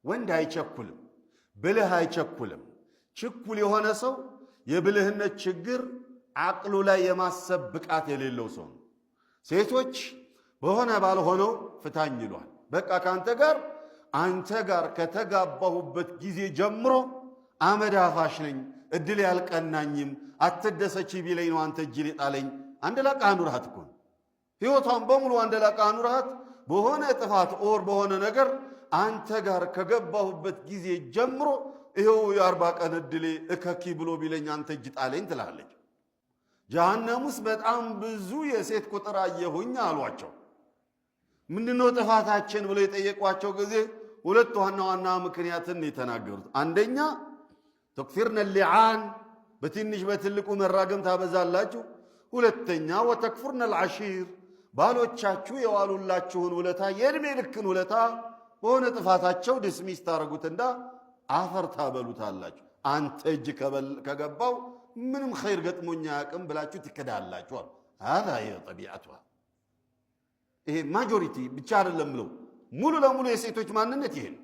ወንድ አይቸኩልም፣ ብልህ አይቸኩልም። ችኩል የሆነ ሰው የብልህነት ችግር አቅሉ ላይ የማሰብ ብቃት የሌለው ሰው ነው። ሴቶች በሆነ ባልሆነው ፍታኝ ይሏል። በቃ አንተ ጋር ከተጋባሁበት ጊዜ ጀምሮ አመድ አፋሽ ነኝ፣ እድል ያልቀናኝም፣ አትደሰች ቢለኝ ነው አንተ እጅ ጣለኝ። አንድ ላቃ ኑርሃት እኮ ሕይወቷን በሙሉ አንድ ላቃ ኑርሃት በሆነ ጥፋት ኦር በሆነ ነገር አንተ ጋር ከገባሁበት ጊዜ ጀምሮ ይኸው የ40 ቀን እድሌ እከኪ ብሎ ቢለኝ አንተ እጅ ጣለኝ ትላለች። ጀሃነም ውስጥ በጣም ብዙ የሴት ቁጥር አየሁኝ አሏቸው። ምንድነው ጥፋታችን ብለው የጠየቋቸው ጊዜ ሁለት ዋና ዋና ምክንያትን የተናገሩት። አንደኛ ተክፊርነ ሊዓን፣ በትንሽ በትልቁ መራገም ታበዛላችሁ። ሁለተኛ ወተክፉርነ ልዓሺር፣ ባሎቻችሁ የዋሉላችሁን ውለታ የእድሜ ልክን ውለታ በሆነ ጥፋታቸው ድስሚስ ታረጉትና አፈር ታበሉታላችሁ። አንተ እጅ ከገባው ምንም ኸይር ገጥሞኛ ያቅም ብላችሁ ትከዳላችኋል። هذا هي طبيعتها። ይሄ ማጆሪቲ ብቻ አይደለም ብለው ሙሉ ለሙሉ የሴቶች ማንነት ይሄ ነው።